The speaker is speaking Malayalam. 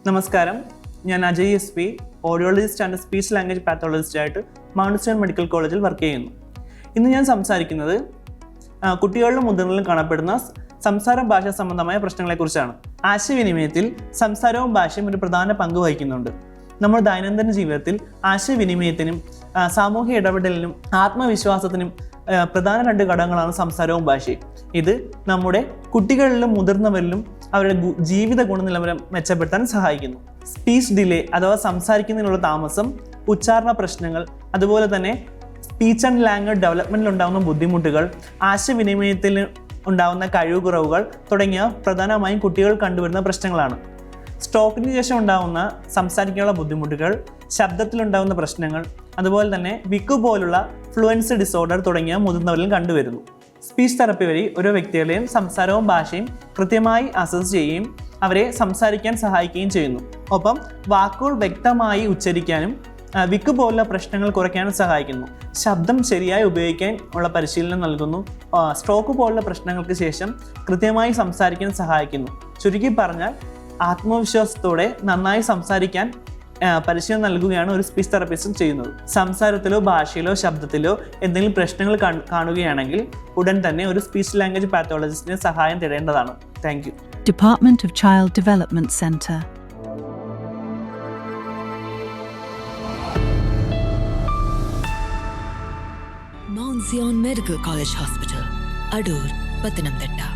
നമസ്കാരം, ഞാൻ Ajay SP, audiologist and speech language pathologist ആയിട്ട് മൗണ്ട് സ്റ്റോൺ മെഡിക്കൽ കോളേജിൽ വർക്ക് ചെയ്യുന്നു. ഇന്ന് ഞാൻ സംസാരിക്കുന്നത് കുട്ടികളിലും മുതിർന്നവരിലും കാണപ്പെടുന്ന സംസാര ഭാഷ സംബന്ധമായ പ്രശ്നങ്ങളെക്കുറിച്ചാണ്. ആശയവിനിമയത്തിൽ സംസാരവും ഭാഷയും ഒരു പ്രധാന പങ്ക് വഹിക്കുന്നുണ്ട്. നമ്മുടെ ദൈനംദിന ജീവിതത്തിൽ ആശയവിനിമയത്തിനും സാമൂഹ്യ ഇടപെടലിനും ആത്മവിശ്വാസത്തിനും പ്രധാന രണ്ട് ഘടകങ്ങളാണ് സംസാരവും ഭാഷയും. ഇത് നമ്മുടെ കുട്ടികളിലും മുതിർന്നവരിലും അവരുടെ ജീവിത ഗുണനിലവാരം മെച്ചപ്പെടുത്താൻ സഹായിക്കുന്നു. സ്പീച്ച് ഡിലേ അഥവാ സംസാരിക്കുന്നതിനുള്ള താമസം, ഉച്ചാരണ പ്രശ്നങ്ങൾ, അതുപോലെ തന്നെ സ്പീച്ച് ആൻഡ് ലാംഗ്വേജ് ഡെവലപ്മെൻറ്റിൽ ഉണ്ടാകുന്ന ബുദ്ധിമുട്ടുകൾ, ആശയവിനിമയത്തിൽ ഉണ്ടാകുന്ന കഴിവുകുറവുകൾ തുടങ്ങിയ പ്രധാനമായും കുട്ടികൾ കണ്ടുവരുന്ന പ്രശ്നങ്ങളാണ്. സ്ട്രോക്കിന് ശേഷം ഉണ്ടാകുന്ന സംസാരിക്കാനുള്ള ബുദ്ധിമുട്ടുകൾ, ശബ്ദത്തിലുണ്ടാകുന്ന പ്രശ്നങ്ങൾ, അതുപോലെ തന്നെ വിക്ക് പോലുള്ള ഫ്ലുവൻസി ഡിസോർഡർ തുടങ്ങിയ മുതിർന്നവരിലും കണ്ടുവരുന്നു. സ്പീച്ച് തെറപ്പി വഴി ഓരോ വ്യക്തികളുടെയും സംസാരവും ഭാഷയും കൃത്യമായി അസസ് ചെയ്യുകയും അവരെ സംസാരിക്കാൻ സഹായിക്കുകയും ചെയ്യുന്നു. ഒപ്പം വാക്കുകൾ വ്യക്തമായി ഉച്ചരിക്കാനും വിക്ക് പോലുള്ള പ്രശ്നങ്ങൾ കുറയ്ക്കാനും സഹായിക്കുന്നു. ശബ്ദം ശരിയായി ഉപയോഗിക്കാൻ ഉള്ള പരിശീലനം നൽകുന്നു. സ്ട്രോക്ക് പോലുള്ള പ്രശ്നങ്ങൾക്ക് ശേഷം കൃത്യമായി സംസാരിക്കാൻ സഹായിക്കുന്നു. ചുരുക്കി പറഞ്ഞാൽ ആത്മവിശ്വാസത്തോടെ നന്നായി സംസാരിക്കാൻ പരിശീലനം നൽകുകയാണ് ഒരു സ്പീച്ച് തെറപ്പിസ്റ്റ് ചെയ്യുന്നത്. സംസാരത്തിലോ ഭാഷയിലോ ശബ്ദത്തിലോ എന്തെങ്കിലും പ്രശ്നങ്ങൾ കാണുകയാണെങ്കിൽ ഉടൻ തന്നെ ഒരു സ്പീച്ച് ലാംഗ്വേജ് പാത്തോളജിസ്റ്റിന്റെ സഹായം തേടേണ്ടതാണ്. Thank you. Department of Child Development Center. Mount Zion Medical College Hospital, Adur, Pathanamthitta.